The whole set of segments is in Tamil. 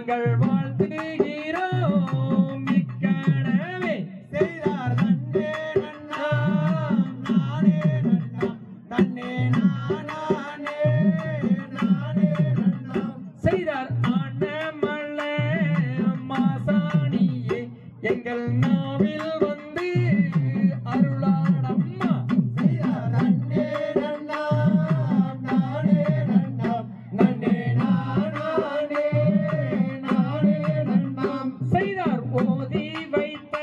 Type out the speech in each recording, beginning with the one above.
நாங்கள் வாழ்த்துகிறோம் இக்கணவே செய்தார் நன்னே நன்னாம் நானே நன்னாம் நன்னே நானே நானே நன்னாம் செய்தார் ஆனமல்ல மாசாணியே எங்கள் நாவில் வந்து அருளாடம்மா செய்தார் நன்னே நன்னாம் நானே நன்னாம் நன்னே நானே நானே நன்னாம் செய்தார் ஓதி வைத்த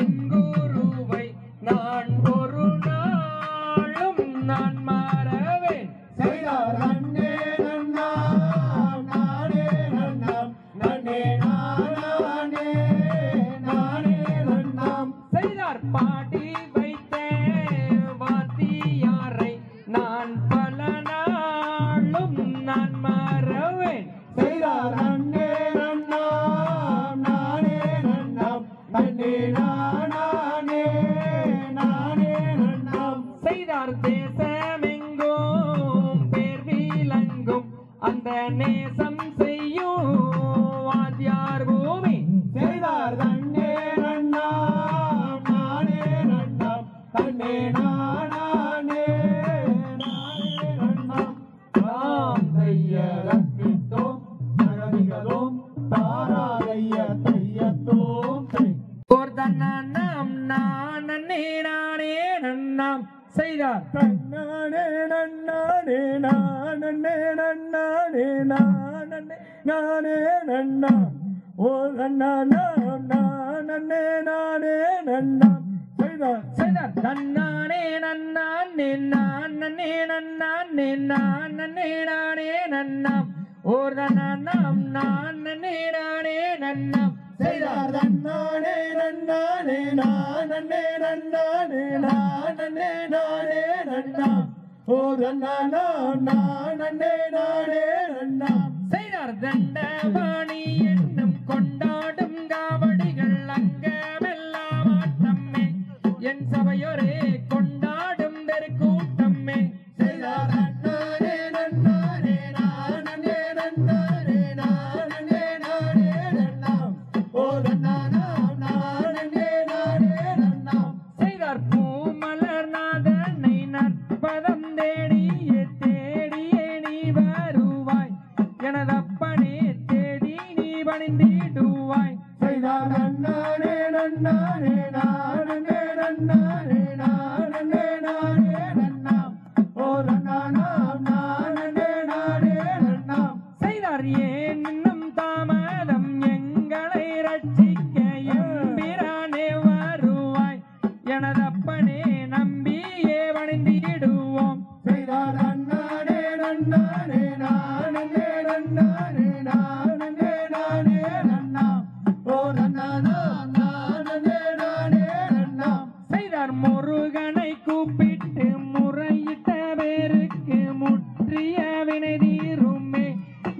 எங்குருவை நான் ஒரு நாளும் நான் மாறவேன் செய்தார் நன்னே நன்னாம் நானே நன்னாம் நன்னே நானே நானே நன்னாம் செய்தார் பாடி வைத்த வாத்தியாரை நான் பல நாளும் நான் மாறவேன் செய்தார் நன்னே நன்னாம் நானே நன்னாம் நன்னே நானே நானே நன்னாம் செய்தார் தேசமெங்கும் பேர் விளங்கும் அந்த நேசம் செய்யும் வாத்தியார் பூமி செய்தார் நன்னே நன்னாம் நானே நன்னாம் நன்னே நானே நானே நன்னாம் தாம் தையலத்தித்தோம் நகரிகளோம் தாராதைய தையத்தோம் ஓர் தன்னாம் நானே நானே நன்னாம் செய்தார் தன்னானே நன்னானே நானே நன்னானே நானே நானே நன்னாம் ஓ நன்னாம் நானே நானே நன்னாம் செய்தார் செய்தார் தன்னானே நன்னானே நானே நன்னானே நானே நானே நன்னாம் ஓர் தன்னாம் நானே நானே நன்னாம் செய்தார் தன்னானே நன்னானே நானே நன்னானே நானே நானே நன்னாம் ஓ நன்னாம் நானே நானே நன்னாம் செய்தார் தண்டபாணி என்னும் கொண்டாடும் காவடிகள் அங்கமெல்லாம் ஆட்டம்மே என் சபையோரே கொண்டாடும் தெருக்கூட்டம்மே செய்தார் நன்னானே நன்னானே நானே நன்னானே நானே நானே நன்னாம் ஓ நன்னாம் நானே நானே நன்னாம் செய்தார் பூமலர் நாதனை நற்பதம் தேடியே தேடியே நீ வருவாய் எனதப்பனே தேடி நீ பணிந்திடுவாய் செய்தார் நன்னானே நன்னானே நானே நன்னானே நானே நானே நன்னாம் ஓ நன்னாம் நானே நானே நன்னாம் செய்தார் ஏன் இன்னும் தாமதம் எங்களை ரட்சிக்க எம்பிரானே வருவாய் எனதப்பனே நம்பியே பணிந்திடுவோம் செய்தார் நன்னானே நன்னானே நானே நன்னானே நானே நானே நன்னாம் ஓ நன்னாம் நானே நானே நன்னாம் செய்தார் முருகனை கூப்பிட்டு முறையிட்ட பேருக்கு முற்றிய வினை தீருமே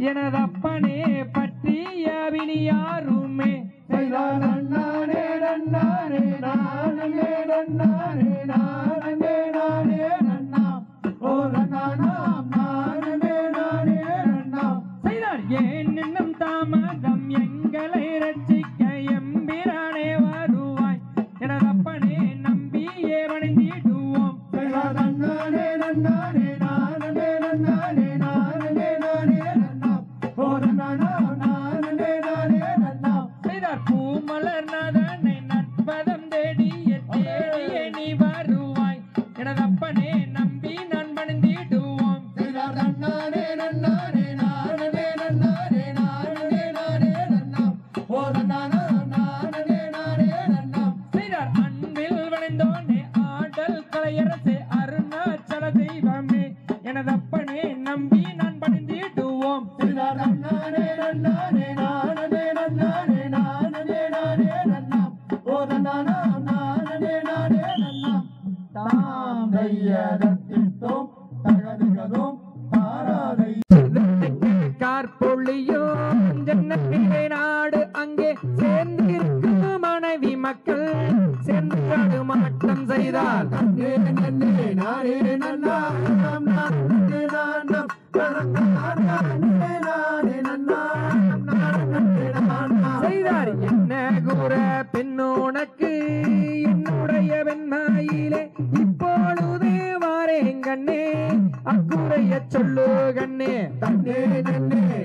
எனதப்பனே பற்றிய வினி யாருமே செய்தார் நன்னானே நன்னானே நானே நன்னானே நானே நானே நன்னாம் ஓ நன்னாம் நானே நானே நன்னாம் செய்தார் ஏன் இன்னும் தாமதம் எங்களை ரட்சிக்க எம்பிரானே வருவாய் எனதப்பனே நம்பியே பணிந்திடுவோம் செய்தார் நன்னானே நன்னானே நானே நன்னானே நானே நானே நன்னாம் ஓ நன்னாம் நானே நானே நன்னாம் செய்தார் பூமலர் நாதனை நற்பதம் தேடியே தேடியே நீ வருவாய் எனதப்பனே நம்பி நான் பணிந்திடுவோம் செய்தார் நன்னானே நன்னானே நானே நன்னானே நானே நானே நன்னாம் ஓ நன்னாம் நானே நானே நன்னாம் செய்தார் அன்பில் வளைந்தோனே ஆடல் கலையரசே அருணாச்சல தெய்வமே எனதப்பனே நம்பி நான் பணிந்திடுவோம் செய்தார் நன்னானே நன்னானே நானே நன்னானே நானே நானே நன்னாம் ஓ நன்னாம் நானே நானே நன்னாம் தாம் தையதத்தித்தோம் தகதிகதோம் தாராதை கார்பொழியோ ஜன்னத்திலே நாடு அங்கே சேர்ந்திருக்கு மனைவி மக்கள் சென்று மாற்றம் செய்தார் நன்னே நன்னே நானே நன்னாம் நானே நானே நானே நானே நன்னாம்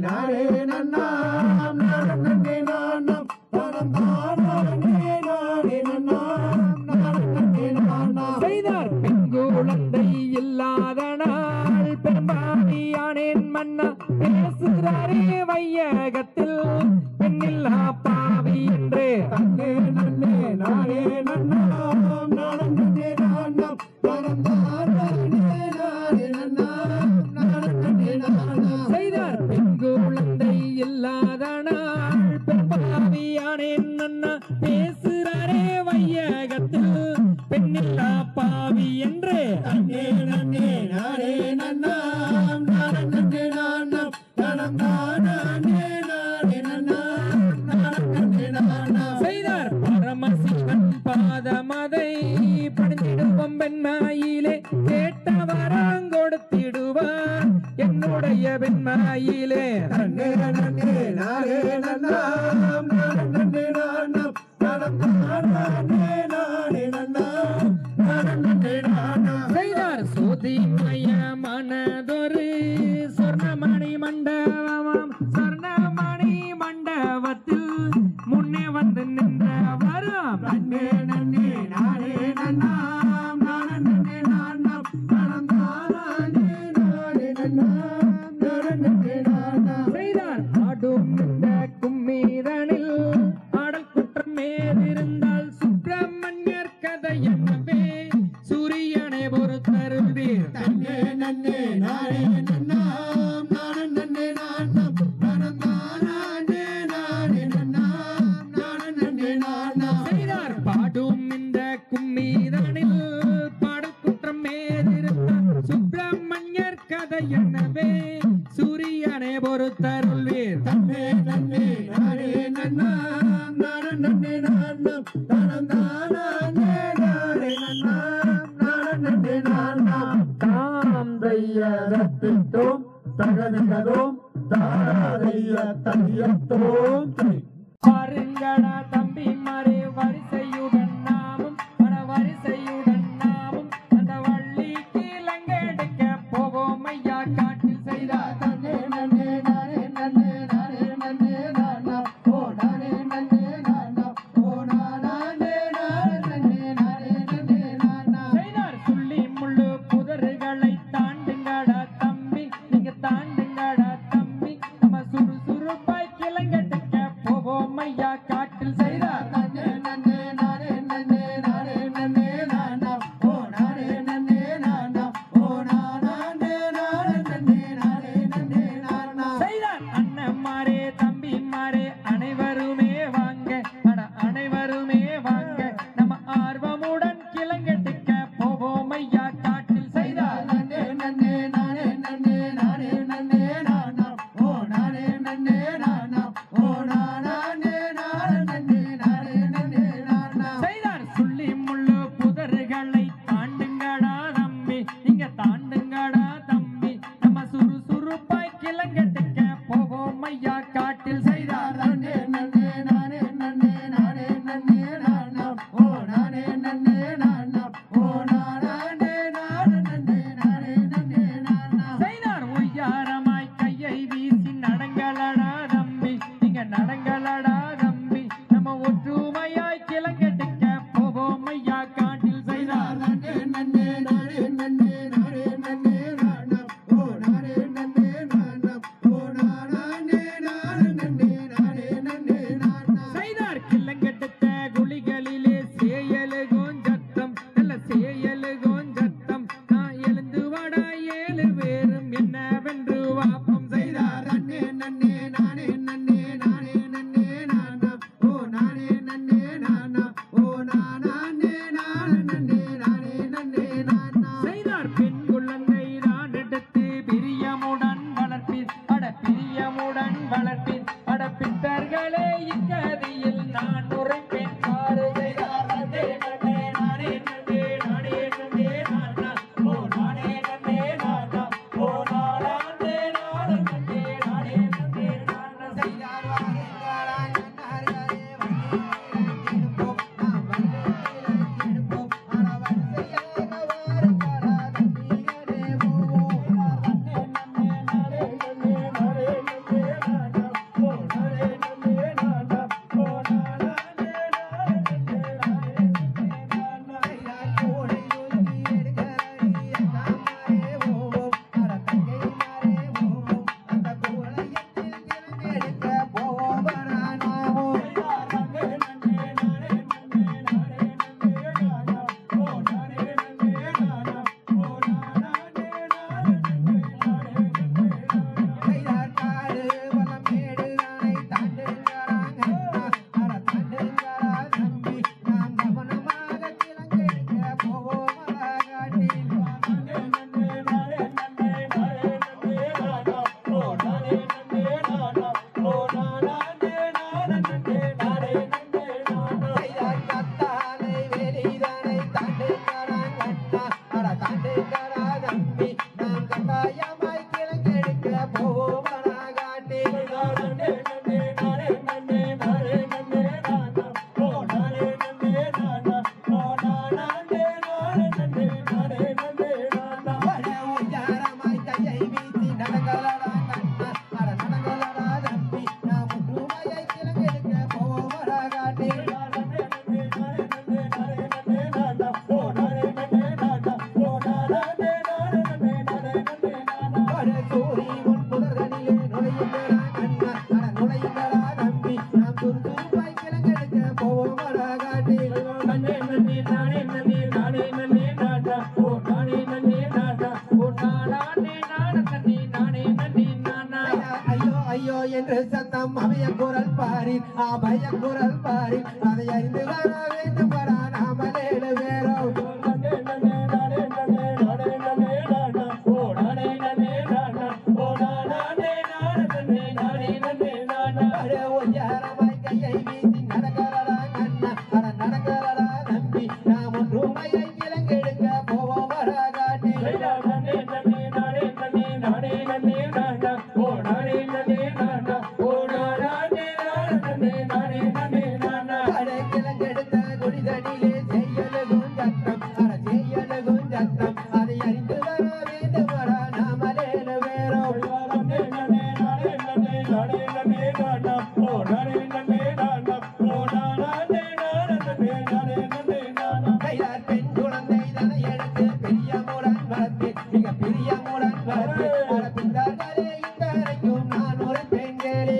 நானே நன்னாம் நானே நானாம் நானே நானே நன்னாம் நானே நானாம் செய்தார் பெண் குழந்தை இல்லாத நாள் பெரும்பாடியானேன் மன்னா பேசுகிறாரே வையகத்தில் பெண்ணில்லா பாவி என்று தன்னே நன்னே நானே நன்னாம் நானே நானாம் நானே நன்னாம் நானே நானாம் செய்தார் பெண் குழந்தை இல்லாத நாள் பெரும்பாவியானேன் மன்னா பேசுகிறாரே வையகத்தில் பெண்ணில்லா பாவி என்று தன்னே நன்னே நானே நன்னாம் நானே நானாம் நானே நன்னாம் நானே நானாம் செய்தார் பரமசிவன் பாதமதை பணிந்திடுவோம் பெண்மாயிலே கேட்டவராங் கொடுத்திடுவார் என்னுடைய பெண்மாயிலே நன்னே நன்னே நானே நன்னாம் நானே நானாம் நானே நன்னாம் நானே நானாம் செய்தார் சோதிமய மனதொரு சொர்ணமணி மண்டபமாம் சொர்ணமணி மண்டபத்தில் முன்னே வந்து நின்றவராம் நன்னே நன்னே நானே நன்னாம் நானே நானாம் நானே நன்னாம் நானே நானாம் செய்தார் ஆடும் இந்த கும்மீதனில் ஆடல் குற்றம் மேலிருந்தால் சுப்பிரமணியர் கதை என்னவே சூரியனை பொறுத்தருள்வீர் தன்னே நன்னே நானே நன்னாம் நானே நானாம் நானே நன்னாம் நானே நானாம் செய்தார் பாடும் இந்த கும்மீதனில் பாடல் குற்றம் மேலிருந்தால் சுப்பிரமணியர் கதை என்னவே சூரியனை பொறுத்தருள்வீர் தன்னே நன்னே நானே நன்னாம் நானே நானாம் நானே நன்னாம் தாம் தையதத்திட்டோம் தகதிகதோம் தாராதைய தையத்தோம் பாருங்கடா தம்பி மாறே வரிசையுடன் நாமும் பல வரிசையுடன் நாமும் அந்த வள்ளி கீழங்கெடுக்க போவோம் ஐயா காட்டில் செய்தார் தன்னே நன்னே நானே நானாம் ஓ நானே நானாம் ஓ நானே நானாம் செய்தார் சுள்ளி முள்ளு புதர்களை தாண்டுங்கடா தம்பி நீங்க தாண்டுங்கடா தம்பி நம்ம சுறுசுறுப்பாய் கிளங்கெடுக்க போவோம் ஐயா காட்டில் செய்தார் நன்னே நன்னே நானே நானாம் ஓ நானே நானாம் ஓ நானே நானாம் செய்தார் அண்ணன்மாரே தம்பிமாரே அனைவருமே வாங்க அட அனைவருமே வாங்க நம்ம ஆர்வமுடன் கிளங்கெடுக்க போவோம் ஐயா காட்டில் செய்தார் நன்னே நன்னே நானே நானாம் ஓ நானே நானாம் ஓ நானே நானாம் செய்தார் சுள்ளி முள்ளு புதர்களை தாண்டுங்கடா தம்பி நீங்க தாண்டுங்கடா தம்பி நம்ம சுறுசுறுப்பாய் கிளங்கெடுக்க போவோம் ஐயா காட்டில் செய்தார் நன்னே நன்னே நானே நானாம் ஓ நானே நானாம் ஓ நானே நானாம் செய்தார் ஒய்யாரமாய் கையை வீசி நடங்களடா தம்பி நீங்க நடங்களடா தம்பி நம்ம ஒற்றுமையாய் கிளங்கெடுக்க போவோம் ஐயா காட்டில் செய்தார் நன்னே நன்னே நானே நானாம் ஓ நானே நானாம் ஓ நானே நானாம் செய்தார் கிளங்கெடுத்த குழிகளிலே சேயலுகும் சத்தம் நல்ல சேயலுகும் சத்தம் நான் எழுந்து வாடா ஏழு பேரும் என்னவென்று வாப்பம் செய்தார் நன்னே நன்னே நானே நானாம் ஓ நானே நானாம் ஓ நானே நானாம் செய்தார் பெண் குழந்தை தான் எடுத்து பிரியமுடன் வளர்ப்பீர் அட பிரியமுடன் வளர்ப்பீர் அட பித்தர்களே இக்கதியில் நான் உரைப்பேன் பாரு செய்தார் நன்னே நன்னே நானே நன்னே நானே நன்னே நானா ஓ நானே நன்னே நானா ஓ நானே நானே நன்னே நானே நன்னே நானா செய்தார் வாருங்களா நன்னாரே ஐயோ என்று சத்தம் அவைய குரல் பாரி அபய குரல் பாரி அதை அறிந்து வர வேண்டும் வரா நாமலேழு பேரும் ஒய்யாரமாய் கையை வீசி நடக்கிறடா கண்ணா அட நடக்கிறடா நம்பி நாம் ஒன்று உமையை கிழங்கெடுக்க போவோம் வரா காட்டி கிழங்கெடுத்த குடிதடியிலே செய்யலகும் சத்தம் அட செய்யலகும் சத்தம் அதை அறிந்து வர வேண்டும் வரா நாமலேழு பேரும் கையார் பெண் குழந்தை தனை எடுத்து பிரியமுடன் வளர்த்து மிக பிரியமுடன் வளர்த்து பிந்தார்களே இந்த அறைக்கும் நான் ஒரு பெண்களே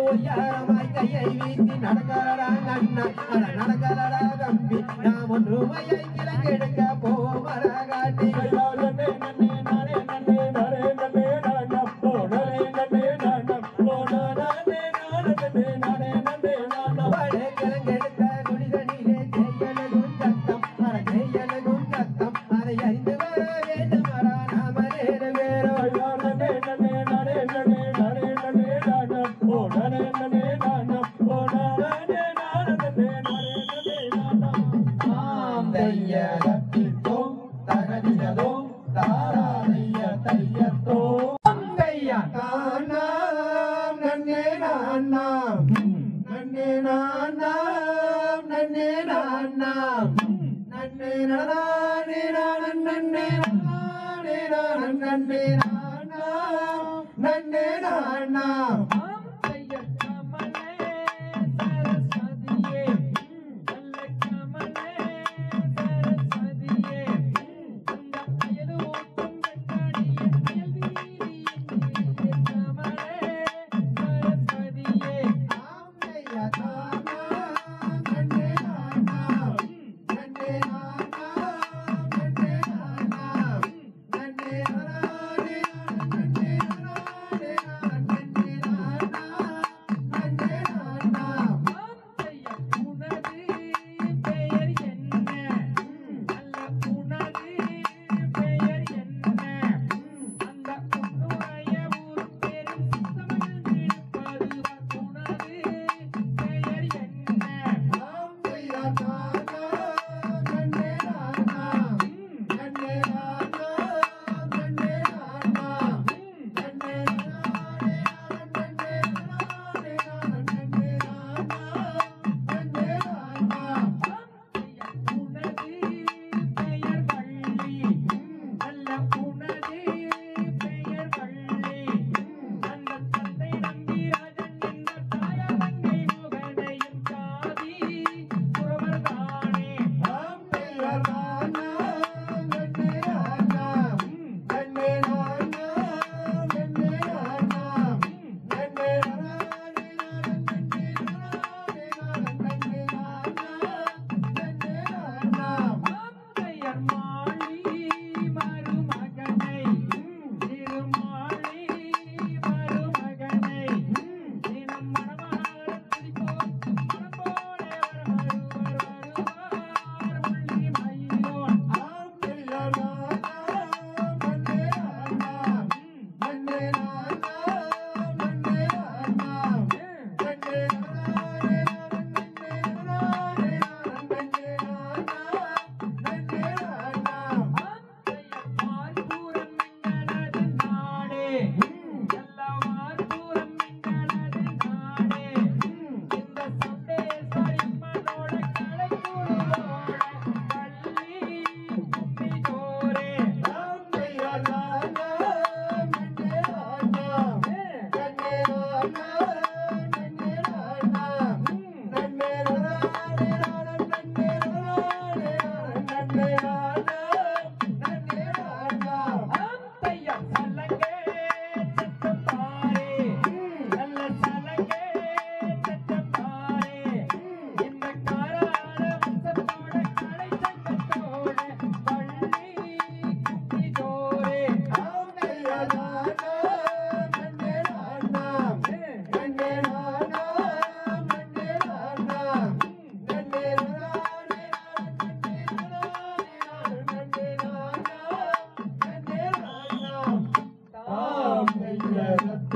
ஒய்யாரமாய் கையை வீசி நடக்கிறடா கண்ணா அட நடக்கிறடா தம்பி நாம் ஒன்று உமையை கிழங்கெடுக்க போவோம் வரா காட்டி கிழங்கெடுத்த குடிதனிலே செய்யலகும் சத்தம் அட செய்யலகும் சத்தம் அதை அறிந்து வர வேண்டும் வரா நாமலேழு பேரும் தையதத்தித்தோம் தகதியதோம் தாராதைய தையத்தோம் தானாம் நன்னே நானாம் நன்னே நானாம் நன்னே நானாம் நன்னே நானே நானன் நன்னே நானே நானன் நன்னே நானாம் நன்னே நானாம்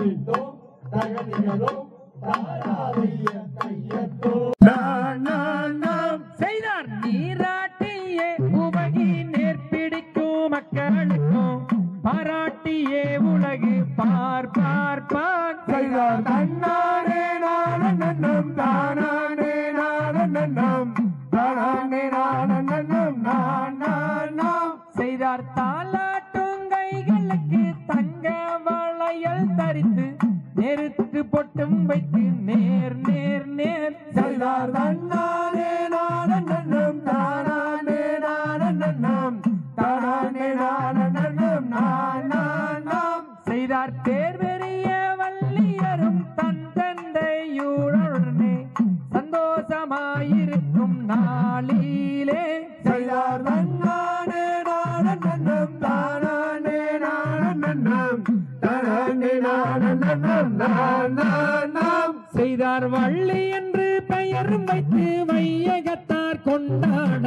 தத்தித்தோ தகதிகளோ தாராதைய தையத்தோ செய்தார் நீராட்டியே உபகி நேர்பிடிக்கும் மக்களுக்கும் பாராட்டியே உலகு பார் பார் பார் செய்தார் தன்னானே நானன்னம் தானானே நானன்னம் தானானே நானன்னம் நானாம் செய்தார் தாலாட்டும் கைகளுக்கு தங்க வளையல் தரித்து நெருத்து பொட்டும் வைத்து நேர் நேர் நேர் செய்தார் தன்னானே நானன்னம் தானானே நானன்னம் தானானே நானன்னம் நானாம் செய்தார் பேர் பெரிய வள்ளியரும் தன் தந்தையுடனே சந்தோஷமாயிருக்கும் நாளிலே செய்தார் தன்னானே நானன்னம் தானானே நானன்னம் தானானே நானன்னம் நானாம் செய்தார் வள்ளி என்று பெயர் வைத்து வையகத்தார் கொண்டாட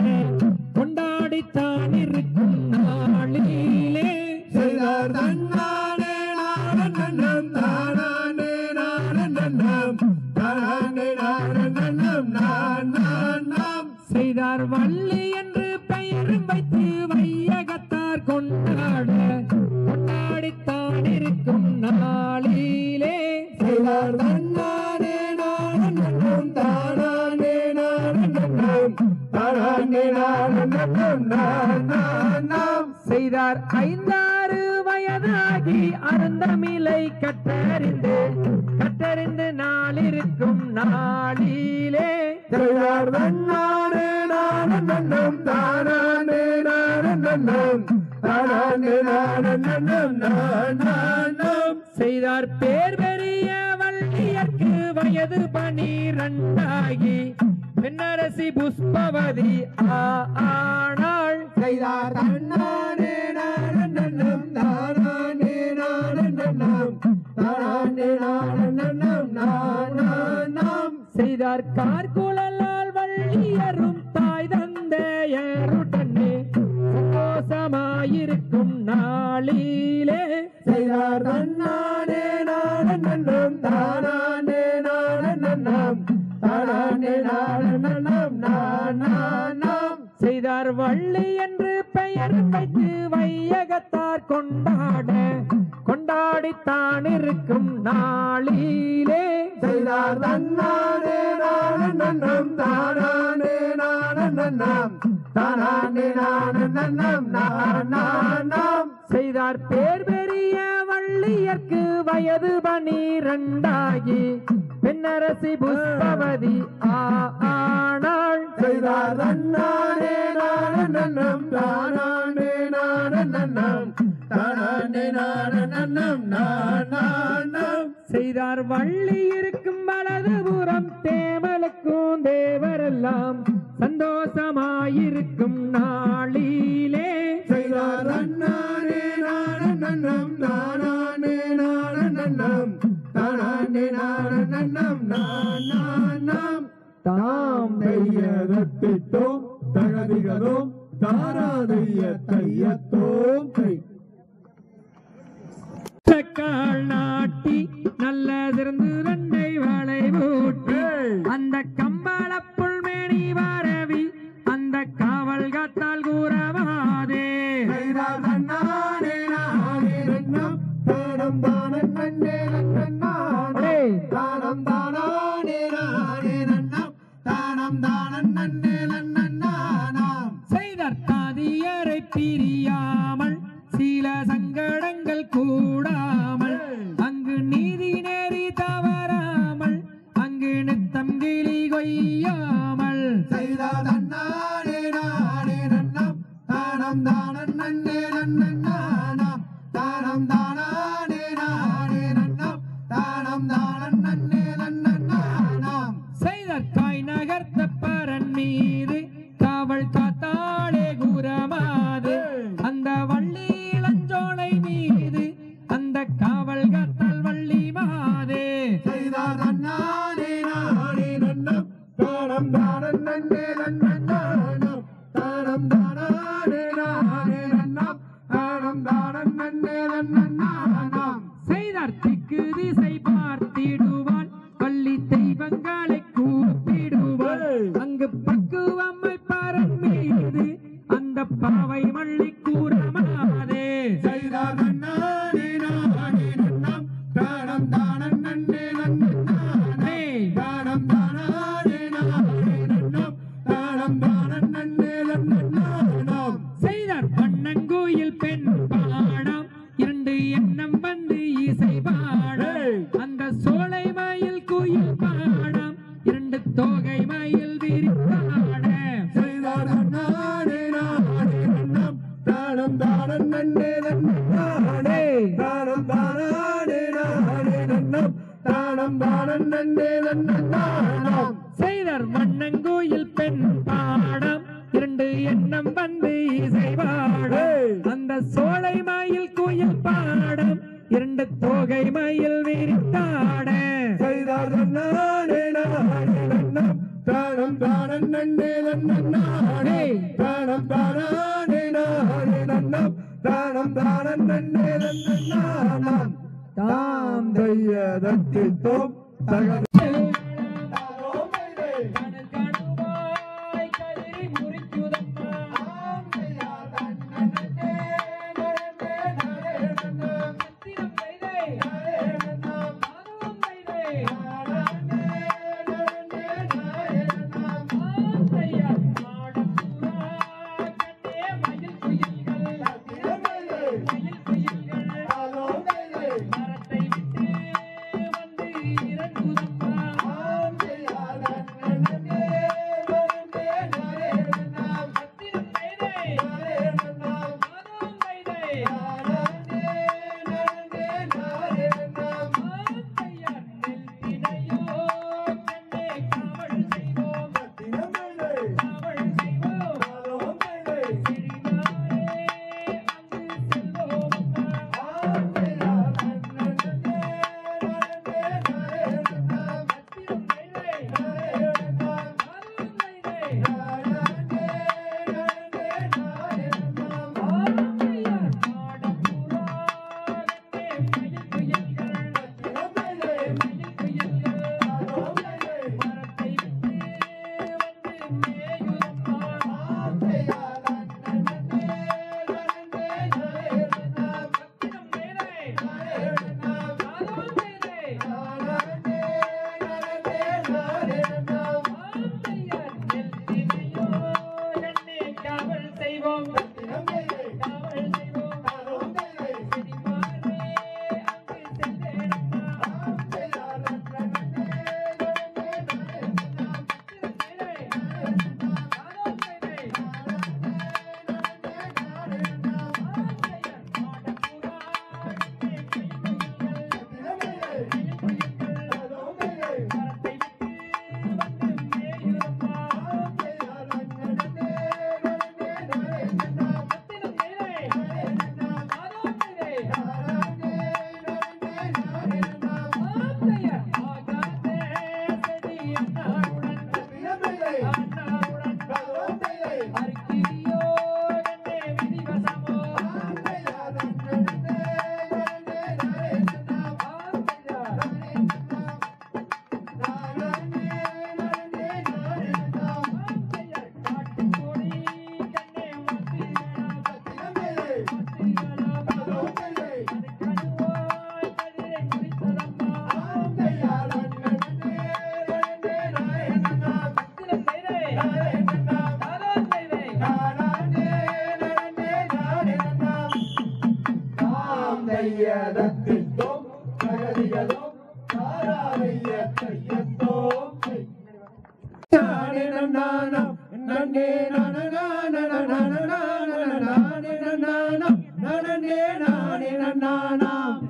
கொண்டாடித்தான் இருக்கும் நாளிலே செய்தார் தன்னானே நானன்னம் தானானே நானன்னம் தானானே நானன்னம் நானாம் செய்தார் வள்ளி என்று பெயர் வைத்து வையகத்தார் கொண்டாட கொண்டாடித்தான் இருக்கும் நாளிலே செய்தார் தன்னானே நானன்னம் தானானே நானன்னம் தானானே நானன்னம் நானாம் செய்தார் 5-6 வயதாகி அருந்தமிழை கற்றறிந்து நாளிருக்கும் நாளிலே செய்தார் தன்னானே நானன்னம் தானானே நானன்னம் தானானே நானன்னம் நானாம் செய்தார் பேர் பெரிய வள்ளியர்க்கு வயது 12 பெண்ணரசி புஷ்பவதி ஆனாள் செய்தார் தன்னானே நானன்னம் தானானே நானன்னம் தானானே நானன்னம் நானாம் செய்தார் கார்குழலால் வள்ளியரும் தாய் தந்தையருடனே சந்தோஷமாயிருக்கும் நாளிலே செய்தார் தன்னானே நானன்னம் தானானே நானன்னம் தானானே நானன்னம் நானாம் செய்தார் வள்ளி என்று பெயர் வைத்து வையகத்தார் கொண்டாடித்தான் இருக்கும் நாளிலே செய்தார் தன்னானே நானன்னம் தானானே நானன்னம் தானானே நானன்னம் நானாம் செய்தார் பேர் பெரிய வள்ளியர்க்கு வயது 12 பெண்ணரசி புஷ்பவதி ஆனாள் செய்தார் தன்னானே நானன்னம் தானானே நானன்னம் தானானே நானன்னம் நானாம் செய்தார் வள்ளி இருக்கும் வலதுபுறம் தேமலுக்கும் தேவரெல்லாம் சந்தோஷமாயிருக்கும் நாளிலே செய்தார் தன்னானே நானன்னம் தானானே நானன்னம் தானானே நானன்னம் நானாம் தாம் தையதத்தித்தோம் தகதிகளோம் தாராதைய தையத்தோம் கை கால் நாட்டி நல்ல சிறந்து 2 வாழை பூட்டி அந்த கம்பாள புல்மேனி வரவி அந்த காவல் காத்தால் கூறவாதே செய்தார் தன்னானே நானே நன்னம் தானம் தானன் நன்னே நன்னானே தானம் தானானே நானே நன்னம் தானம் தானன் நன்னே நன்னானாம் செய்தார் தாதியரை பிரியாமல் சில சங்கடங்கள் கூடாமல் அங்கு நீதி நெறி தவறாமல் அங்கு நித்தம் கிளி கொய்யாமல் செய்தார் தன்னானே நானே நன்னம் தானம் தானன் நன்னே நன்னானாம் தானம் தானானே நானே நன்னம் தானம் தானன் நன்னே நன்னானாம் செய்தார் காய் நகர்த்த பரன் மீது காவல் காத்தாளே கூறமாது அந்த வள்ளி இளஞ்சோலை மீது அந்த காவல் காத்தால் வள்ளி மாதே செய்தார் தன்னானே நானே நன்னம் தானம் தானன் நன்னே நன்னானாம் தானம் தானானே நானே நன்னம் தானம் தானன் நன்னே நன்னானாம் செய்தார் திக்கு பாவை மள்ளி கூறமாதே செய்தார் நன்னானே நானே நன்னம் தானம் தானம் நன்னே நன்னானே தானம் தானானே நானே நன்னம் தானம் தானம் நன்னே நன்னானம் செய்தார் வண்ணங்கோயில் பெண் பாடம் இரண்டு எண்ணம் வந்து இசை பாடம் அந்த சோலை மயில் குயில் பாடம் இரண்டு தோகை மயில் விரித்தாட செய்தார் நன்னானே நானே நன்னம் தானம் தானம் நன்னே நன்னானே தானம் தானானே நானே நன்னம் தானம் தானம் நன்னே நன்னானம் செய்தார் வண்ணங்கோயில் பெண் பாடம் இரண்டு எண்ணம் வந்து இசை பாடம் அந்த சோலை மயில் குயில் பாடம் இரண்டு தோகை மயில் விரித்தாட செய்தார் நன்னானே நானே நன்னம் தானம் தானம் நன்னே நன்னானே தானம் தானானே நானே நன்னம் தானம் தானம் நன்னே நன்னானம் தாம் தையதத்தில் தோம் தகவல் கணுவாய் கதிரி முறிக்குதம்மா சித்திரம் கைதை அதுவும் கைதை ஆந்தையா மாடப்புறா கண்ணே மயில் குயில்கள் மயில் குயில்கள் மரத்தை விட்டு வந்து இறங்குதம்மா சித்திரம் கைதை அதுவும் கைதை ஆந்தையா நெல்தினையோ கண்ணே காவல் செய்வோம் காவல் செய்வோம் சிறினாரே அங்கு செல்வோம் சித்திரம் கைதை அதுவும் கைதை ஆந்தையா மாடப்புறா கண்ணே மயில் குயில்கள் மயில் குயில்கள் மரத்தை விட்டு வந்து மேயுதம்மா சித்திரம் கைதை அதுவும் கைதை ஆந்தையா நெல்தினையோ கண்ணே காவல் செய்வோம் காவல் செய்வோம் சிரிமாறே அங்கு சென்றேனம்மா சித்திரம் கைதை அதுவும் கைதை ஆந்தையா மாடப்புறா கண்ணே மயில் குயில்கள் மயில் குயில்கள் மரத்தை விட்டு வந்து மேயுதம்மா சித்திரம் கைதை அதுவும் கைதை ஆந்தையா ஆகாதே செடி அண்ணாவுடன் அண்ணாவுடன் அருக்கிரியோ கண்ணே விதிவசமோ ஆந்தையா ஆந்தையா காட்டுக்கோழி கண்ணே ஒத்திகளாம் ஒத்திகளாம் அது கணுவாய் கதிரை முடித்ததம்மா சித்திரம் கைதை அதுவும் கைதை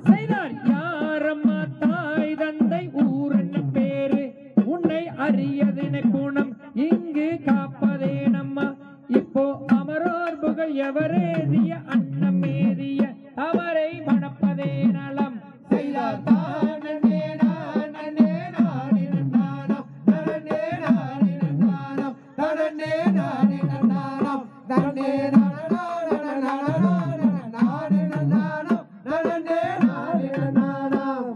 செய்தார் யாரம்மா தாய் தந்தை ஊரென்ன பேரு உன்னை அறியதென குணம் இங்கு காப்பதே நம்மா இப்போ அமரோர் புகழ் எவரேதிய அன்னம் மேதிய அவரை மணப்பதே நலம் செய்தார்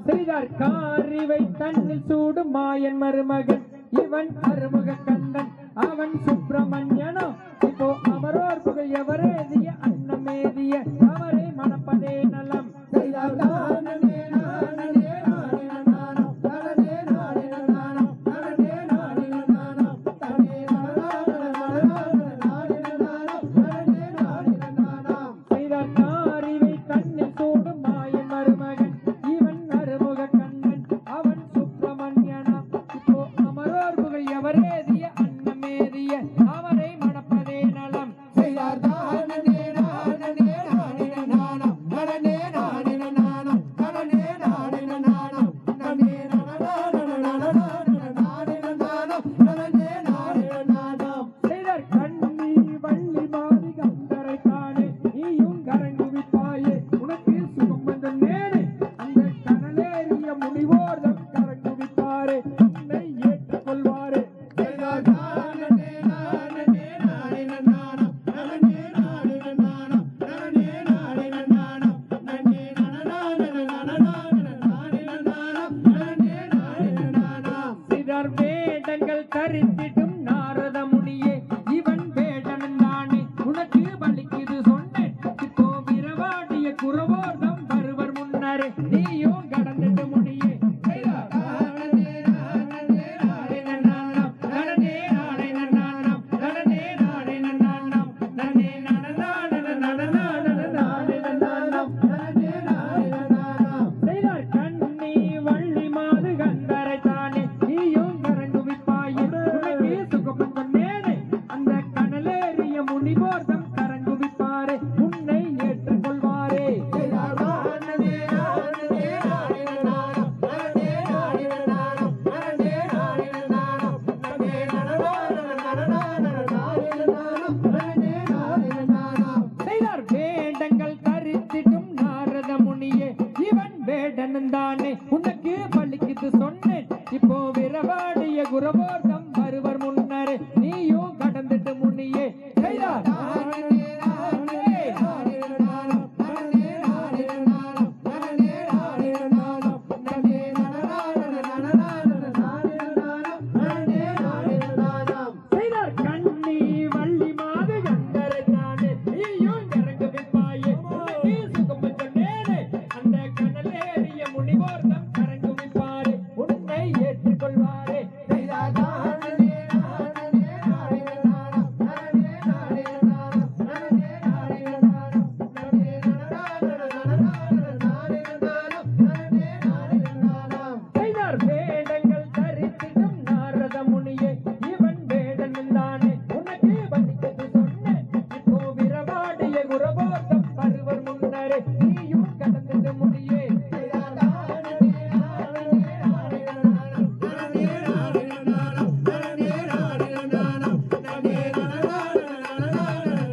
செய்தார் காரிவை தன்னில் சூடும் மாயன் மருமகன் இவன் அருமுக கந்தன் அவன் சுப்பிரமணியனோ இப்போ அமரோர் அமரோர் புகழ் எவரேதிய அன்னமேதிய அவரை மணப்பதே நலம் செய்தார் தானே நானே நானே நானம் தானே நானே நானம் தானே நானே நானம் தானே நானம் செய்தார் காரிவை கண்ணில் சூடும் மாயன் மருமகன் இவன் அருமுக கண்ணன் அவன் சுப்பிரமணியனாம் இப்போ அமரோர் புகழ் எவரேதிய அன்னமேதிய அவரை மணப்பதே நலம் செய்தார் தானே நானே நானே நானம் தானே நானே நானம் தானே நானே நானம் தானே செய்தார் கண்ணி வள்ளி மாறி கந்தரை காணே நீயும் கரங்குவிப்பாயே உனக்கு சுகம் வந்த நேரே அந்த கனலேறிய முனிவோர்தம் கரங்குவிப்பாரே உன்னை ஏற்றுக்கொள்வாரே செய்தார் தானே நானே நானே நானம் தானே நானே நானம் தானே நானே நானம் தானே நானம் செய்தார் வேடங்கள் தரித்திடும் நாரத முனியே இவன் வேடன் தானே உனக்கு பலிக்குது சொன்னேன் இப்போ விரவாடிய குறவோர்தம் வருவர் முன்னரே நீயும் கடந்துட்டு முனியே செய்தார் தானே நானே நானே நானம் தானே நானே நானம் தானே நானே நானம் தானே செய்தார் கண்ணி வள்ளி மாது கந்தரை தானே நீயும் கரங்குவிப்பாயே உனக்கு சுகம் நேரே அந்த கனலேறிய முனிவோர்தம் கரங்குவிப்பாரே உன்னை ஏற்றுக்கொள்வாரே செய்தார் தானே நானே நானே நானம் தானே நானே நானம் தானே நானே நானம் தானே நானம் செய்தார் வேடங்கள் தரித்திடும் நாரத முனியே இவன் வேடன் தானே உனக்கு பலிக்குது சொன்னேன் இப்போ விரவாடிய குரவோர்தம் வருவர் முன்னரே நீயும் கடந்துட்டு முனியே செய்தார் தானே நானே நானே நானம் தானே நானே நானம் தானே நானே நானம் தானே நானம் செய்தார் கண்ணி வள்ளி மாது கந்தரை தானே நீயும் கரங்குவிப்பாயே உனக்கு சுகம் வந்த நேரே அந்த கனலேறிய முனிவோர்தம் கரங்குவிப்பாரே உன்னை ஏற்றுக்கொள்வாரே செய்தார் தானே நானே நானே நானம் தானே நானே நானம் தானே நானே நானம் தானே நானம் செய்தார் வேடங்கள் தரித்திடும் நாரத முனியே இவன் வேடன் தானே உனக்கு பலிக்குது சொன்னேன் இப்போ விரவாடிய குரவோர்தம் வருவர் முன்னரே நீயும் கடந்துட்டு முனியே செய்தார் தானே நானே நானே நானம் தானே நானே நானம் தானே நானே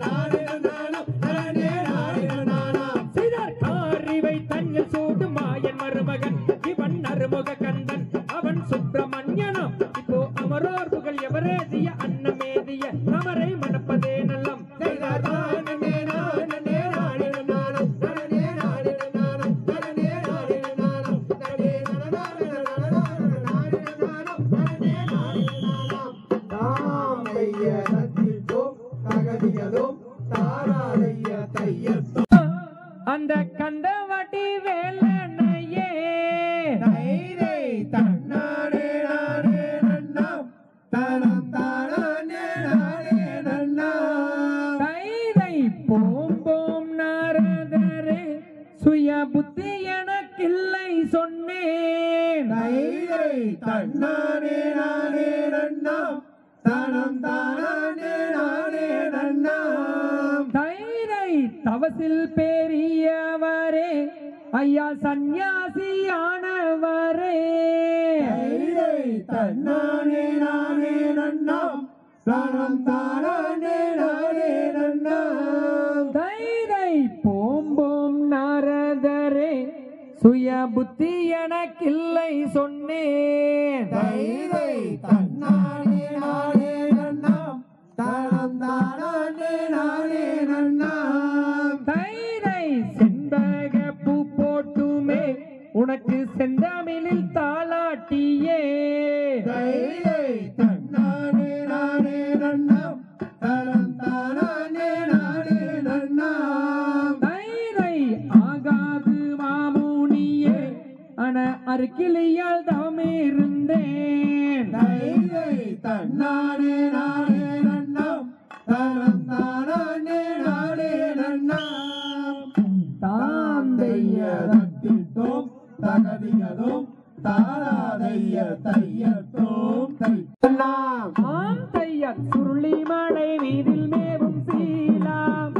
நானம் தானே நானம் செய்தார் காரிவை தன்னில் சூடும் மாயன் மருமகன் இவன் அருமுக கந்தன் அவன் சுப்பிரமணியனம் இப்போ அமரோர் புகழ் எவரேதிய அன்னமேதிய அவரை மணப்பதே நலம் செய்தார் தானே நானே நானே நானம் தானே நானே நானம் தானே நானே நானம் தானே நானம் தாமைய சத்தித்தோம் தகதியதும் தாராளைய தையத்தோம் அந்த கந்தவட்டி வேலனையே தைரை தன்னானே நானே நன்னாம் தனம் தானானே நானே நன்னாம் தைரை போம்போம் நாரதரே சுய புத்தி எனக்கில்லை சொன்னேன் தைரை தன்னானே நானே நன்னாம் தனம் தானானே நானே நன்னாம் தைரை தவசில் பெரியவரே ஐயா சந்நியாசியானவரே தைரை தன்னானே நானே நன்னாம் தனம் தானானே நானே நன்னாம் தைரை போம்போம் நாரதரே சுய புத்தி எனக்கில்லை சொன்னேன் தைரை தன்னானே நானே நன்னாம் தனம் தானானே நானே நன்னாம் தைரை செண்பக பூ போட்டுமே உனக்கு செந்தமிழில் தாளாட்டியே தைரை தன்னானே நானே நன்னாம் தனம் தானானே நானே அருக்கிளியால் தாமே இருந்தேன் தன்னானே நானே நன்னாம் தானம் தானே நானே நன்னாம் தாந்தைய தட்டிட்டோம் தகதியதும் தாராதைய தையத்தோம் தையலாம் ஆம் தையர் சுருளி மலை மீதில் மேவும் சீலாம்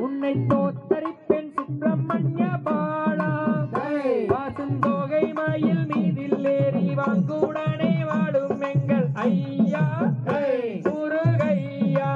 உன்னை தோத்தரிப்பேன் சுப்பிரமணிய பாலா வாசுந்தோகை மயில் மீதில் ஏறி வாங்குடனே வாடும் எங்கள் ஐயா முருகையா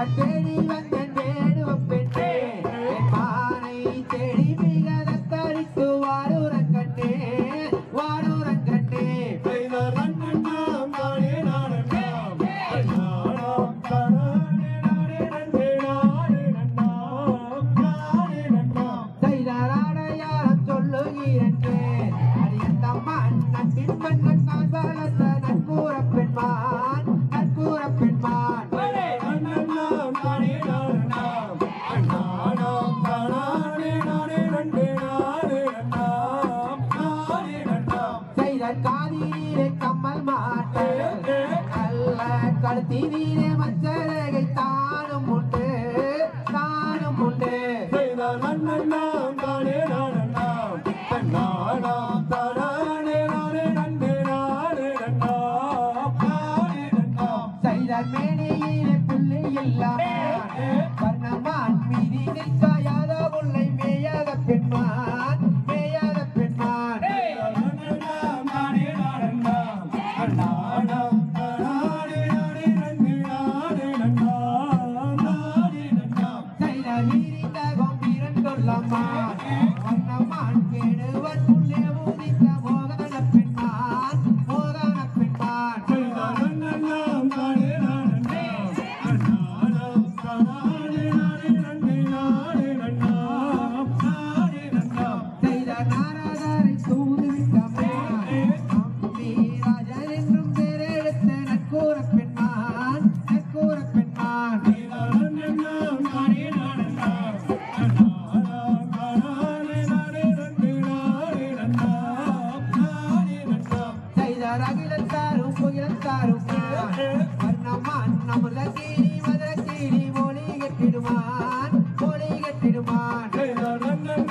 செய்தார் தேடி வந்த தேடுவம் பெற்றே என் மானை தேடி மிக தத்தரித்து வாரூரங்கண்ணே வாரூரங்கண்ணே செய்தார் அண்ணனாம் தானே நானண்ணாம் அண்ணானாம் தானே நானே நன்றே நானே நன்னாம் நானே நன்னாம் செய்தார் அடையாளம் சொல்லுகிறேன் அடியத்தம்மான் நன்பின் மன்னன் நான் வளர்த்த நற்கூற பெண்மான் நற்கூற பெண்மான் அண்ணனாம் தானே நானண்ணாம் அண்ணானாம் தானே நானே நன்றே நானே நன்னாம் நானே நன்னாம் செய்தார் காதிலே கம்மல் மாட்டு நல்ல கழுத்தினீரே மச்சரகை தானும் உண்டு தானும் உண்டு செய்தார் அண்ணனாம் தானே நானண்ணாம் அண்ணானாம் தானே நானே நன்றே நானே நன்னாம் நானே நன்னாம் செய்தார் மேனியிலே புள்ளி இல்லாமல் வர்ணமான் மீதி நிற்காயாத முல்லை மேயாத பெண்மான் மேயாத பெண்மான் அண்ணனாம் தானே நானண்ணாம் அண்ணானாம் தானே நானே நன்றே நானே நன்னாம் நானே நன்னாம் செய்தார் நீரிந்த கம்பீரன் கொல்லம்மான் வர்ணமான் கேடுவர் புள்ளே ஊதித்த மோகன பெண்மான் மோகன பெண்மான் செய்தார் அண்ணனாம் தானே நானண்ணாம் அண்ணானாம் தானே நானே நன்றே நானே நன்னாம் நானே நன்னாம் செய்தார் நாரதரை தூதுவிட்டம்மான் அம்பி ராஜன் என்றும் பேரெடுத்த நற்கூற பெண்மான் நற்கூற பெண்மான் செய்தார் அண்ணனாம் தானே நானண்ணாம் அண்ணானாம் தானே நானே நன்றே நானே நன்னாம் நானே நன்னாம் செய்தார் அகிலத்தாரும் புகிலத்தாரும் வர்ணமான் அமிர்தகீரி மதுரகீரி மொழி கட்டிடுமான் மொழி கட்டிடுமான் செய்தார் அண்ணனாம்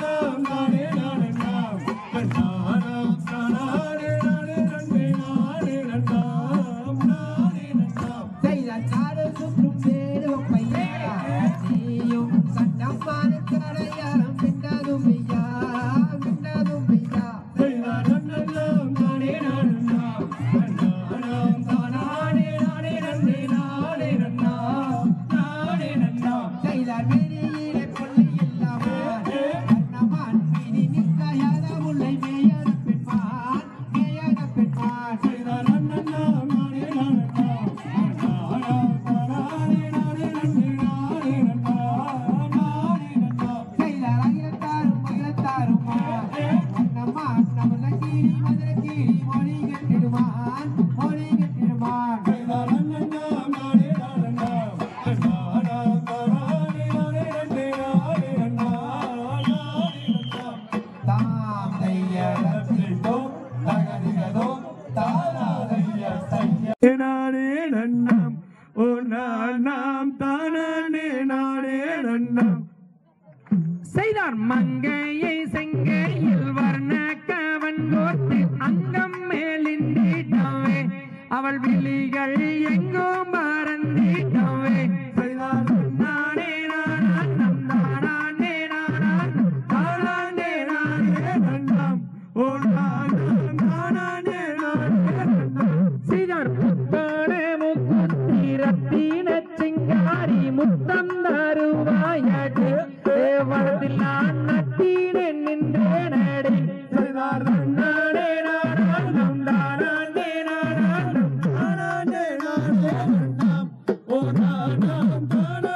தானே நானண்ணாம் அண்ணானாம் தானே நானே நன்றே நானே நன்னாம் நானே நன்னாம் செய்தார் காடு சுற்றும் தேடுவம் பையா நீயும் சண்டம்மானுக்கு அடையாளம் பின்னதும் ஐயா பின்னதும் ஐயா செய்தார் அண்ணனாம் தானே நானண்ணாம் அண்ணானாம் தானே நானே நன்றே நானே நன்னாம் நானே நன்னாம் செய்தார் மேனியிலே புள்ளி இல்லாமல் வர்ணமான் மீதி நிற்காயாத முல்லை மேயாத பெண்மான் மேயாத பெண்மான் செய்தார் அண்ணனாம் தானே நானண்ணாம் அண்ணானாம் தானே நானே நன்றே நானே நன்னாம் நானே நன்னாம் செய்தார் அகிலத்தாரும் மகிழத்தாரும் வர்ணமான் அமிர்தகீரி மதுரகீரி மொழி கட்டிடுமான் மொழி கட்டிடுமான் செய்தார் அண்ணனாம் தானே நானண்ணாம் அண்ணானாம் தானே நானே நன்றே நானே நன்னாம் நானே நன்னாம் தாம் தையலத்திட்டோ தகதிகதோ தாராதைய தைய நானே நன்னாம் ஓ நாம் தானே நானே நன்னாம் செய்தார் மங்கையை செங்கையில் வர்ண கவன் கோர்த்து அங்கம் மேலிந்திட்டவே அவள் விழிகள் எங்கும் மறந்திட்டவே செய்தார் நானே நானாம் தானே நானாம் தானே நானே நன்னாம் ஓ நாம் தானே நானே நன்னாம் செய்தார் புத்தானே முக்குத்தி ரத்தின சிங்காரி முத்தம் தருவாயடு தேவத்தில் நான் நட்டினேன் நின்றேனடி செய்தார் நானே நானாம் தானே நானாம் தானே நானே நன்னாம் ஓ நாம் தானே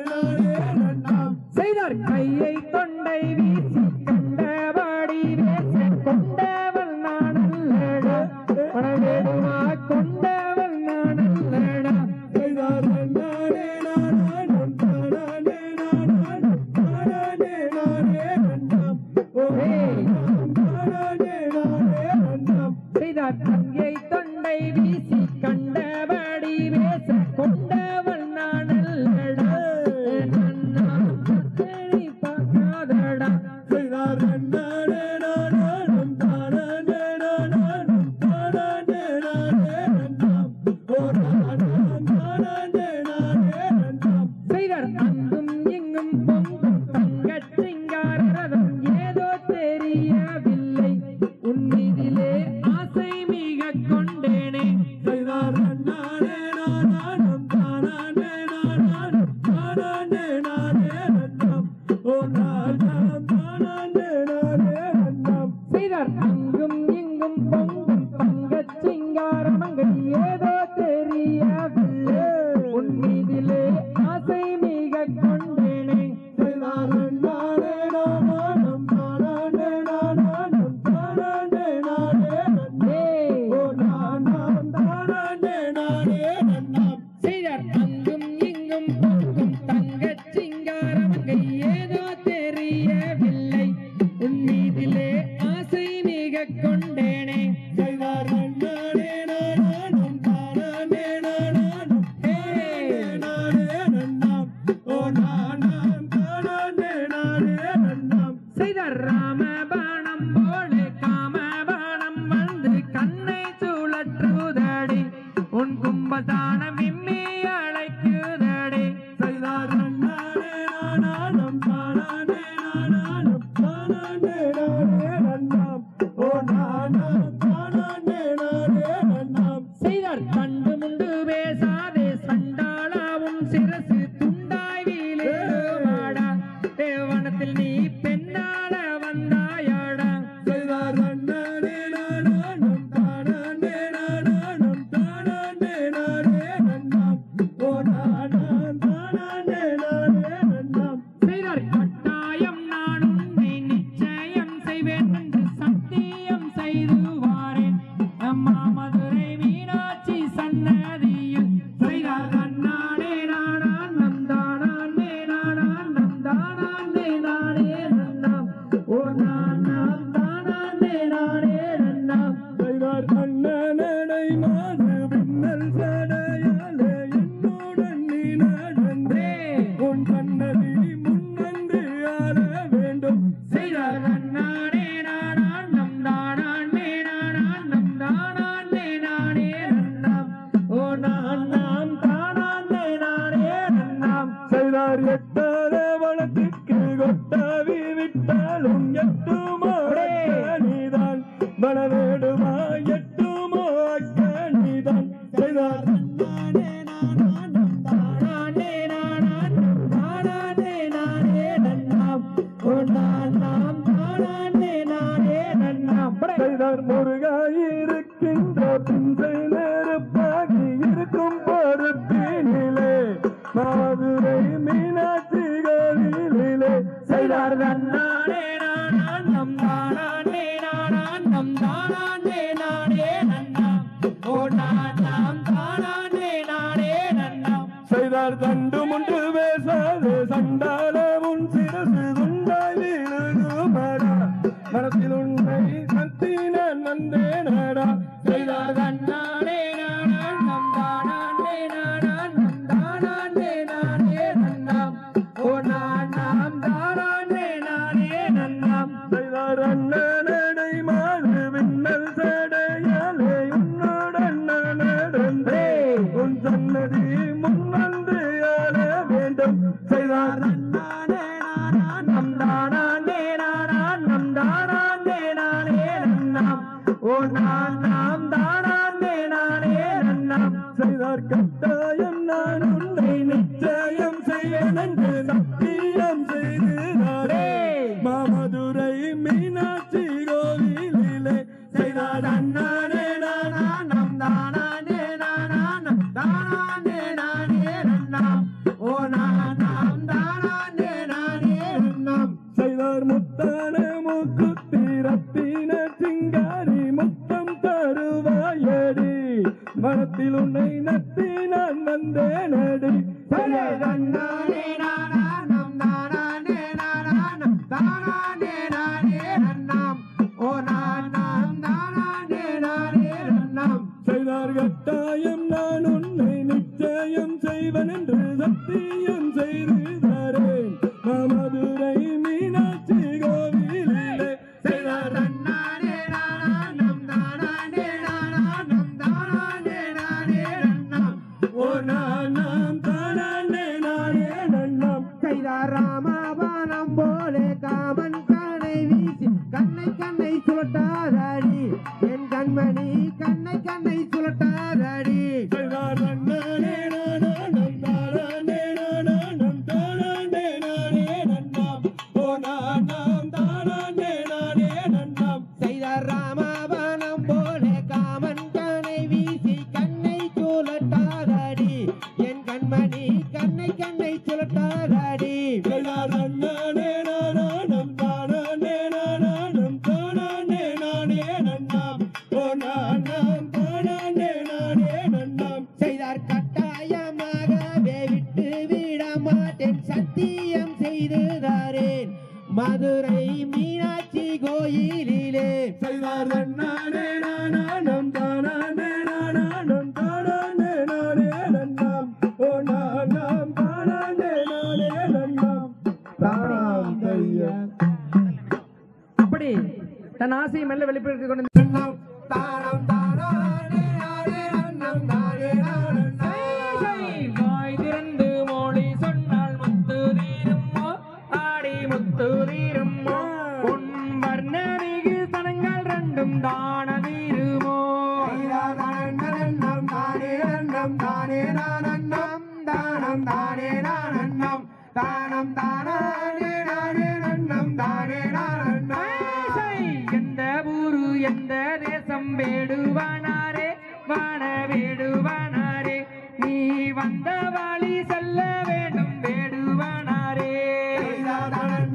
நானே நன்னாம் செய்தார் கையை தொண்டை வீசி கண்டபடி பேச கொண்டவள் நான் அல்லடா பணவேடுமா கொண்டவள் நான் அல்லடா செய்தார் நானே நானாம் தானே நானாம் தானே நானே நன்னாம் ஓ நாம் தானே நானே நன்னாம் செய்தார் தங்கை தொண்டை வீசி கண்டபடி பேச கொண்டவள் நான் அல்லடா நன்னா பத்தனி பார்க்காதடா செய்தார் நானே நானாம் தானே நானாம் தானே நானே நன்னாம் ஓ நாம் தானே நானே நன்னாம் செய்தார் அங்கும் இங்கும் பொங்கும் தங்கச் சிங்காரரதம் ஏதோ தெரியவில்லை உன்னிதிலே ஆசை மிக கொண்டேனே செய்தார் நானே நானாம் தானே நானாம் சிரசு துண்டாய் வீழுமாடா தேவனத்தில் நீ பெண்ணால வந்தாயாடா செய்தார் தன்னானே நானானம் தானானே நானானம் தானானே நானே நன்னாம் ஓ நானாம் தானானே நானே நன்னாம் செய்தார் கட்டாயம் நான் உன்னை நிச்சயம் செய்வேன் என்று சத்தியம் செய்து வாரேன் அம்மா மதுரை மீனாட்சி சன்னதியில் செய்தார் தன்னானே நானான் நம் தானானே நானான் நம் தானானே நானே நன்னாம் ஓ நானாம் தானானே நானே நன்னாம் செய்தார் தன்னனை மாது பின்னல் சடையாலே என்னுடன் நீ நடந்தே உன் சன்னதி முன்னந்து ஆள வேண்டும் செய்தார் தன்னானே நானான் நம் தானானே நானான் நம் தானானே நானே நன்னாம் ஓ நானாம் தானானே நானே நன்னாம் செய்தார் எட்டாத வளத்துக்கு கொட்டாவி விட்டாலும் எட்டுமோ நீதான் வளவேடுமா எட்டுமோ நீதான் செய்தார் தானானே நானான் தானானே நானான் தானானே நானே நன்னாம் ஓ நானாம் தானானே நானே நன்னாம் செய்தார் முருகாயிருக்கின்ற பிஞ்சை நெருப்பாகி இருக்கும் பொறுப்பினிலே மதுரை மீனாட்சி கோவிலிலே செய்தார் தன்னானே நானான் நம் தானானே நானான் நம் தானானே நானே நன்னாம் ஓ நானாம் தானானே நானே நன்னாம் செய்தார் தண்டு முண்டு பேசாது சண்டால உன் சிரசு துண்டாய் வீழுகுமடா மனத்தில் உன்னை சக்தி நான் வந்தேனடா செய்தார் தன்னானே நானான் நம் தானானே நானான் நம் தானானே நானே நன்னாம் ஓ நானாம் தானானே நானே நன்னாம் செய்தார் அண்ணனை மாறு விண்ணல் சடையாலே உன்னுடன் நான் நடந்தே உன் சன்னதி முன்வந்து ஆள வேண்டும் செய்தார் தன்னானே நானான் நம் தானானே நானான் நம் தானானே நானே நன்னாம் ஓ நானாம் தானானே நானே நன்னாம் செய்தார் கட்டாயம் நான் உன்னை நிச்சயம் செய்வேன் என்று சத்தியம் செய்தாரே மாமதுரை மீனாட்சி கோவிலிலே செய்தார் தன்னானே நானான் நம் தானானே நானான் நம் தானானே நானே நன்னாம் ஓ நானாம் தானானே நானே நன்னாம் செய்தார் முத்தான மூக்குத்தி ரத்தின சிங்காரி முத்தம் தருவாயடி மனத்தில் உன்னை நத்தி நான் வந்தேனடி தன்னானே நானான் நம் தானானே நானான் நம் தானானே நானே நன்னாம் ஓ நானாம் தானானே நானே நன்னாம் செய்தார் கட்டாயம் நான் உன்னை நிச்சயம் செய்வன் என்று சத்தியம் செய்தாரேன் மதுரை மீனாட்சி கோவிலிலே செய்தார் தன்னானே நானான் நம் தானானே நானான் நம் தானானே நானே நன்னாம் ஓ நானாம் தானானே நானே நன்னாம் செய்தார் ராமாபானம் போலே காமன் கண்ணை வீசி கண்ணை சுழட்டாதடி என் கண்மணி கண்ணை சுழட்டாதடி செய்தார் நன்னானே நானானம் தானானே நானானம் தானானே நானே நன்னாம் ஓ நானாம் தானானே நானே நன்னாம் செய்தார் ராமாபானம் போலே காமன் கண்ணை வீசி கண்ணை சுழட்டாதடி என் கண்மணி கண்ணை சுழட்டாதடி செய்தார் நன்னானே நானானம் தானானே நானானம் தானானே நானே நன்னாம் ஓ நானாம் தானானே நானே நன்னாம் செய்தார் கட்டாயமாகவே விட்டு விட மாட்டேன் சத்தியம் செய்து தாரேன் மதுரை மீனாட்சி கோயிலிலே செய்தார் நன்னானே நானானம் தானானே நானானம் தானானே நானே நன்னாம் ஓ நானாம் தானானே நானே நன்னாம் தானாம் தையா அப்படி தன் ஆசையை மெல்ல வெளிப்படுத்தி கொண்டு நன்னாம் தானாம் தானானே நானே நன்னாம் தானே நானாம் வாய் திறந்து மொழி சொன்னால் முத்து தீருமோ ஆடி முத்து தீருமோ உன் வர்ணமிகு தனங்கள் ரெண்டும் தான தீருமோ நன்னாம் தானே நன்னாம் தானே நானாம் தானம் தானே நானன்னம் தானம் தானானே நானே நன்னம் தானே நானன்னம் எந்த ஊரு எந்த தேசம் வேடுவானாரே வான வேடுவானாரே நீ வந்த வழி செல்ல வேண்டும் வேடுவானாரே தானம்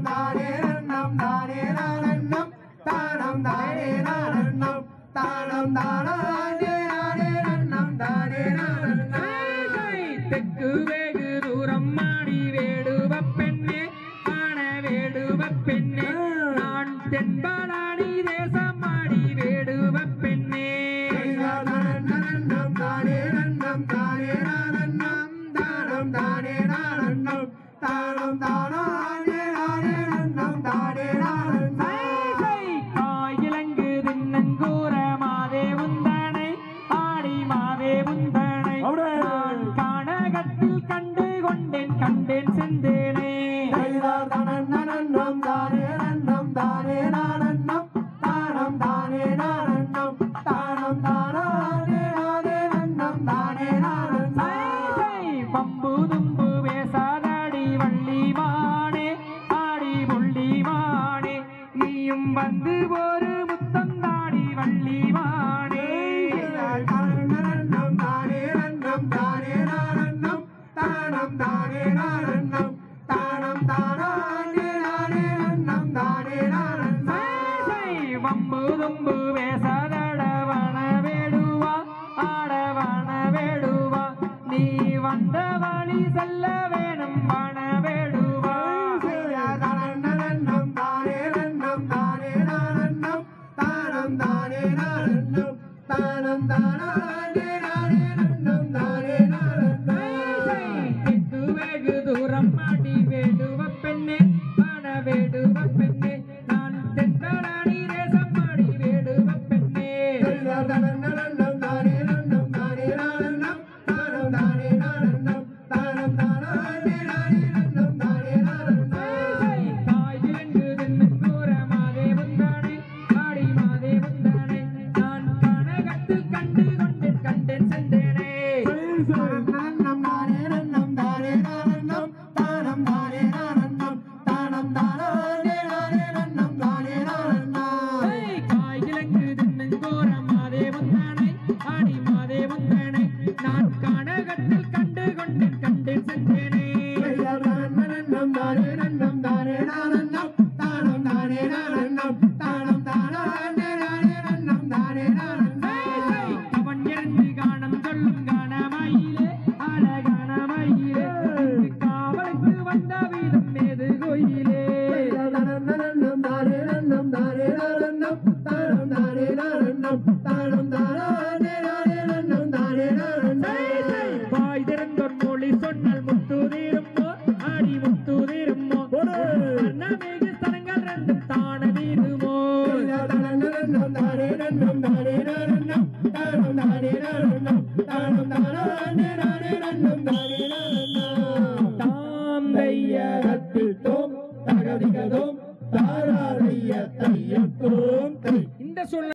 தானே நன்னம் தானே நானன்னம் தானம் தானே நானன்னம் தானம் தானானே நானே நன்னம் தானே நானன்னம் தெற்கு வெகு தூரம் மாடி வேடுவ பெண்ணே ஆன வேடுவ பெண்ணே நான் தென்பாடாணி தேசம் மாடி வேடுவ பெண்ணே நன்னம் தானே நன்னம் தானே நானன்னம் தானம் தானே நானன்னம் தானம் தானானே நானே நன்னம் தானே நானன்னம் காயிலங்கு தின்னங்கூர மாதே உந்தானை ஆடி மாதே உந்தானை நான் கானகத்தில் கண்டு கொண்டேன் கண்டேன் செந்தேனே நன்னம் தானே நன்னம் தானே நானன்னம் தானம் தானே நானன்னம் தானம் தானானே நானே நன்னம் தானே நானன்னம் பம்பு தும்பு வேசாதாடி வள்ளி மானே ஆடி புள்ளி மானே நீயும் வந்து ஒரு முத்தம் தாடி வள்ளி மானே நன்னம் தானே நன்னம் தானே நானன்னம் தானம் தானே நானன்னம் தானம் தானானே நானே நன்னம் தானே நானன்னம் வம்பு தும்பு வேசாதாட வன வேடுவா ஆடவன வேடுவா நீ வந்த வழி செல்ல வேணும் வன வேடுவா நன்னம் தானே நன்னம் தானே நானன்னம் தானம் தானே நானன்னம் தானம் தானானே நானே நன்னம் தானே நானன்னம் தெற்கு வெகு தூரம் மாடி வேடுவ பெண்ணே ஆன வேடுவ பெண்ணே நான் தென்பாடாணி தேசம் மாடி வேடுவ பெண்ணே நன்னம் தானே நன்னம் தானே நானன்னம் தானம் தானே நானன்னம் தானம் தானானே நானே நன்னம் தானே நானன்னம் காயிலங்கு தின்னங்கூர மாதே உந்தானை ஆடி மாதே உந்தானை நான் கானகத்தில் கண்டு கொண்டேன் கண்டேன் செந்தேனே நன்னம் தானே நன்னம் தானே நானன்னம் தானம் தானே நானன்னம் தானம் தானானே நானே நன்னம் தானே நானன்னம் காயிலங்கு தின்னங்கூர மாதே உந்தானை ஆடி மாதே உந்தானை நான் கானகத்தில் கண்டு கொண்டேன் கண்டேன் செந்தேனே நன்னம் தானே நன்னம் தானே நானன்னம் தானம் தானே நானன்னம் தானம் தானானே நானே நன்னம் தானே நானன்னம் அவன் இருந்து காணம் சொல்லும் காணமயிலே அழகானமயிலே காவலுக்கு வந்த வீதம் மேது கோயிலே நன்னம் தானே நன்னம் தானே நானன்னம் தானம் தானே நானன்னம் தானம் தானானே நானே நன்னம் தானே நானன்னம் வாய் திறந்தோர் மொழி சொன்னால் முத்து தீருமோ ஆடி முத்து தீருமோ அன்னமேக ஸ்தலங்கள் ரெண்டும் தான வீருமோ நன்னம் தானே நன்னம் தானே நானன்னம் தானம் தானே நானன்னம் தானம் தானானே நானே நன்னம் தானே நானன்னம் தாம் தையகத்தில் தோம் தகதிகதோம் தாராதைய தையத்தோம் தை இந்த சொல்